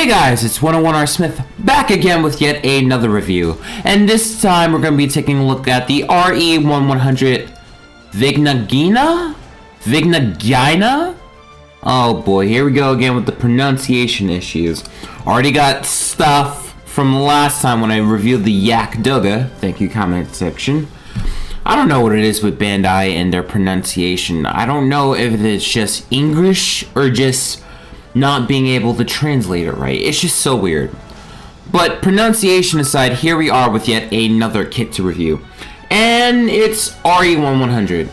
Hey guys, it's 101R Smith back again with yet another review. And this time we're going to be taking a look at the RE1100 Vignagina? Vignagina? Oh boy, here we go again with the pronunciation issues. Already got stuff from last time when I reviewed the Yak Doga. Thank you, comment section. I don't know what it is with Bandai and their pronunciation. I don't know if it's just English or just not being able to translate it right. It's just so weird. But pronunciation aside, here we are with yet another kit to review. And it's RE1100.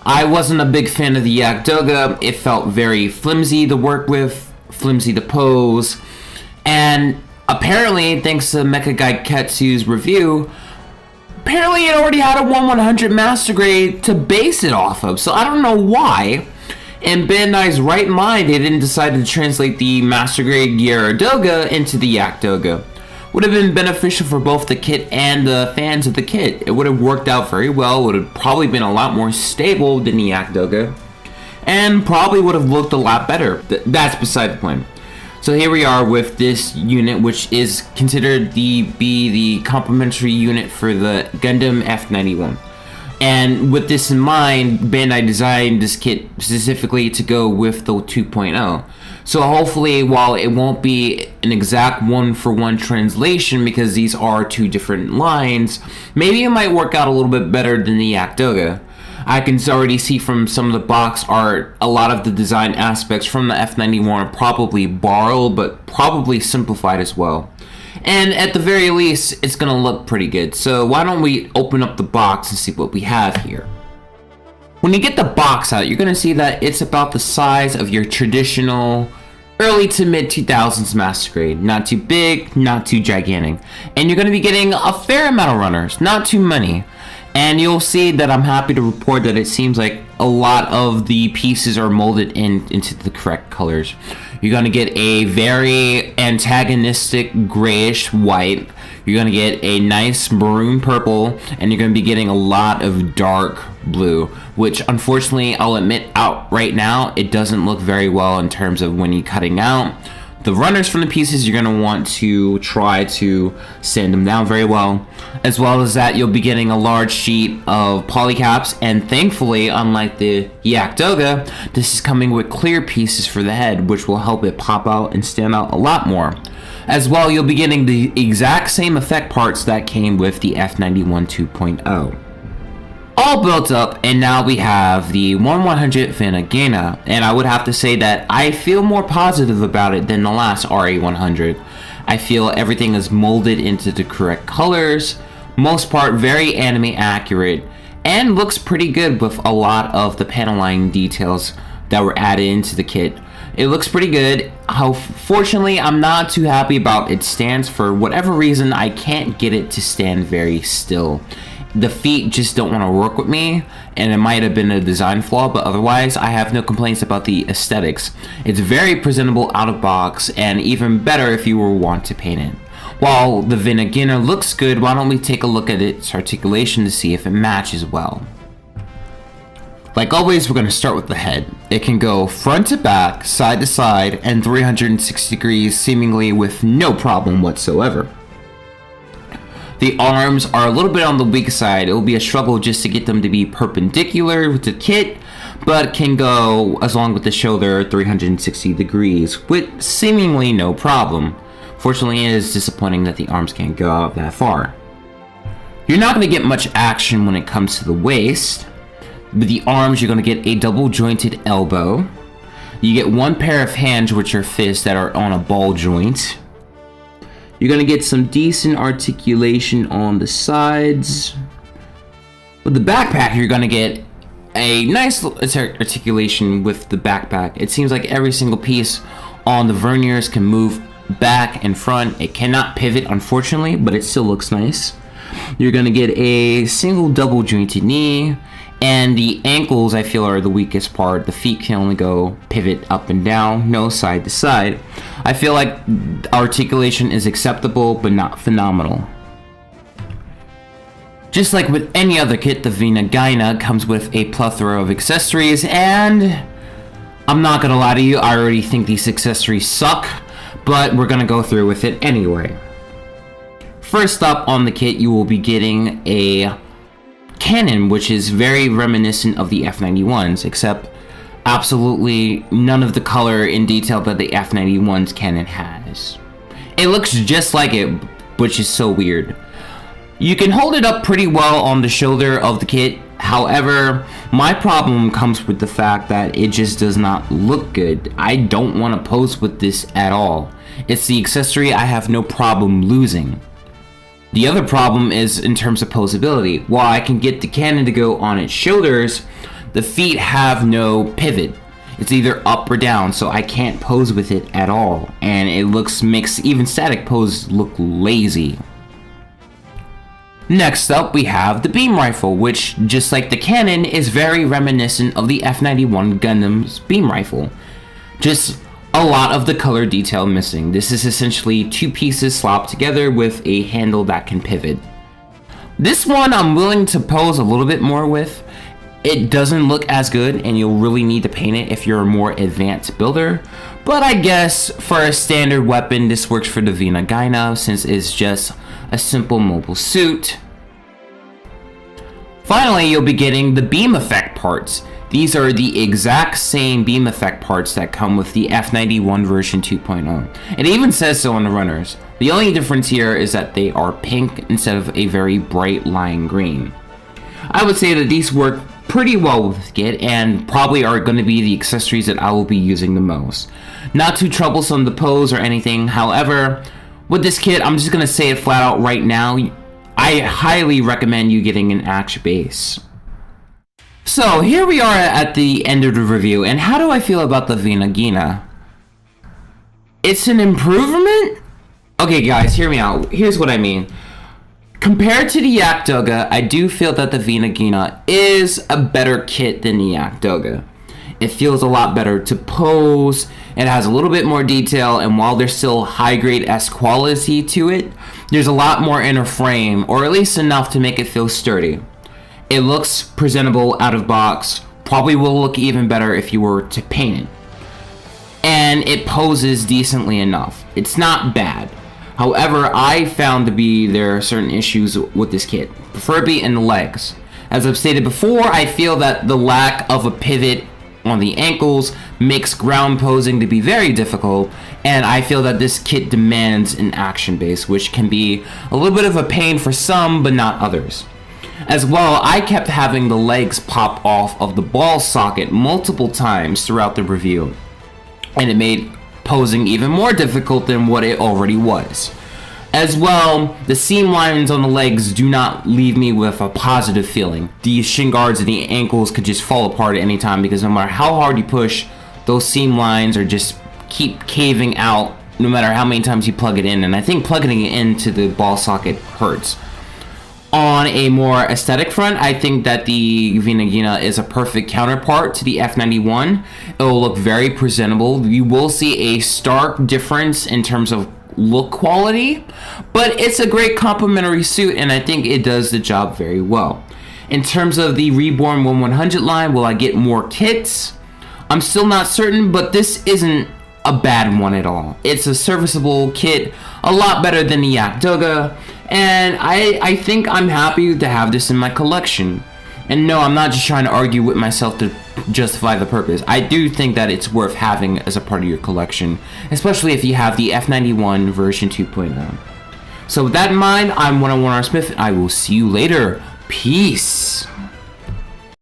I wasn't a big fan of the Yak Doga. It felt very flimsy to work with, flimsy to pose. And apparently, thanks to Mecha Guy Ketsu's review, apparently it already had a 1100 Master Grade to base it off of. So I don't know why. In Bandai's right mind, they didn't decide to translate the Master Grade Gyaradoga into the Yak Doga. Would have been beneficial for both the kit and the fans of the kit. It would have worked out very well, would have probably been a lot more stable than the Yak Doga, and probably would have looked a lot better. That's beside the point. So here we are with this unit, which is considered be the complementary unit for the Gundam F91. And with this in mind, Bandai designed this kit specifically to go with the 2.0. So hopefully, while it won't be an exact one-for-one translation because these are two different lines, maybe it might work out a little bit better than the Yak Doga. I can already see from some of the box art, a lot of the design aspects from the F91 are probably borrowed, but probably simplified as well. And at the very least, it's going to look pretty good. So why don't we open up the box and see what we have here. When you get the box out, you're going to see that it's about the size of your traditional early to mid 2000s Master Grade. Not too big, not too gigantic. And you're going to be getting a fair amount of runners, not too many. And you'll see that I'm happy to report that it seems like a lot of the pieces are molded into the correct colors. You're going to get a very antagonistic grayish white. You're going to get a nice maroon purple. And you're going to be getting a lot of dark blue. Which, unfortunately, I'll admit out right now, it doesn't look very well in terms of when you're cutting out the runners from the pieces. You're going to want to try to sand them down very well. As well as that, you'll be getting a large sheet of polycaps, and thankfully, unlike the Yak Doga, this is coming with clear pieces for the head, which will help it pop out and stand out a lot more. As well, you'll be getting the exact same effect parts that came with the F91 2.0. All built up, and now we have the 1100 Vignagina, and I would have to say that I feel more positive about it than the last RE100. I feel everything is molded into the correct colors, most part very anime accurate, and looks pretty good with a lot of the panel line details that were added into the kit. It looks pretty good. Fortunately, I'm not too happy about its stance. For whatever reason, I can't get it to stand very still. The feet just don't want to work with me, and it might have been a design flaw, but otherwise I have no complaints about the aesthetics. It's very presentable out of box, and even better if you were want to paint it. While the Vignagina looks good, why don't we take a look at its articulation to see if it matches well. Like always, we're going to start with the head. It can go front to back, side to side, and 360 degrees seemingly with no problem whatsoever. The arms are a little bit on the weak side. It will be a struggle just to get them to be perpendicular with the kit, but can go as long with the shoulder 360 degrees with seemingly no problem. Fortunately, it is disappointing that the arms can't go out that far. You're not going to get much action when it comes to the waist. With the arms, you're going to get a double jointed elbow. You get one pair of hands, which are fists that are on a ball joint. You're going to get some decent articulation on the sides. With the backpack, you're going to get a nice articulation with the backpack. It seems like every single piece on the verniers can move back and front. It cannot pivot, unfortunately, but it still looks nice. You're going to get a single double jointed knee. And the ankles, I feel, are the weakest part. The feet can only go pivot up and down, no side to side. I feel like articulation is acceptable, but not phenomenal. Just like with any other kit, the Vignagina comes with a plethora of accessories, and I'm not gonna lie to you, I already think these accessories suck. but we're gonna go through with it anyway. First up on the kit, you will be getting a cannon, which is very reminiscent of the F91's, except absolutely none of the color in detail that the F91's cannon has. It looks just like it, which is so weird. You can hold it up pretty well on the shoulder of the kit. However, my problem comes with the fact that it just does not look good. I don't want to pose with this at all. It's the accessory I have no problem losing. The other problem is in terms of posability. While I can get the cannon to go on its shoulders, the feet have no pivot. It's either up or down, so I can't pose with it at all, and it makes even static pose look lazy. Next up, we have the beam rifle, which, just like the cannon, is very reminiscent of the F91 Gundam's beam rifle. Just a lot of the color detail missing. This is essentially two pieces slopped together with a handle that can pivot. This one I'm willing to pose a little bit more with. It doesn't look as good, and you'll really need to paint it if you're a more advanced builder. But I guess for a standard weapon, this works for the Vina Gyna, since it's just a simple mobile suit. Finally, you'll be getting the beam effect parts. These are the exact same beam effect parts that come with the F91 version 2.0. It even says so on the runners. The only difference here is that they are pink instead of a very bright lime green. I would say that these work pretty well with the kit and probably are going to be the accessories that I will be using the most. Not too troublesome to pose or anything. However, with this kit, I'm just going to say it flat out right now. I highly recommend you getting an Action base. So here we are at the end of the review, and how do I feel about the Vina Gyna? It's an improvement? Okay guys, hear me out. Here's what I mean. Compared to the Yak Doga, I do feel that the Vina Gyna is a better kit than the Yak Doga. It feels a lot better to pose, it has a little bit more detail, and while there's still high grade S quality to it, there's a lot more inner frame, or at least enough to make it feel sturdy. It looks presentable out of box, probably will look even better if you were to paint it. And it poses decently enough. It's not bad. However, I found there are certain issues with this kit, preferably in the legs. As I've stated before, I feel that the lack of a pivot on the ankles makes ground posing to be very difficult, and I feel that this kit demands an action base, which can be a little bit of a pain for some, but not others. As well, I kept having the legs pop off of the ball socket multiple times throughout the review, and it made posing even more difficult than what it already was. As well, the seam lines on the legs do not leave me with a positive feeling. The shin guards and the ankles could just fall apart at any time because no matter how hard you push, those seam lines are just keep caving out no matter how many times you plug it in, and I think plugging it into the ball socket hurts. On a more aesthetic front, I think that the Vina Gyna is a perfect counterpart to the F91. It will look very presentable. You will see a stark difference in terms of look quality, but it's a great complementary suit, and I think it does the job very well. In terms of the Reborn 1100 line, will I get more kits? I'm still not certain, but this isn't a bad one at all. It's a serviceable kit, a lot better than the Yak Doga, and I think I'm happy to have this in my collection. And no, I'm not just trying to argue with myself to justify the purpose. I do think that it's worth having as a part of your collection, especially if you have the F91 version 2.0. So with that in mind, I'm 101 R Smith, and I will see you later. Peace!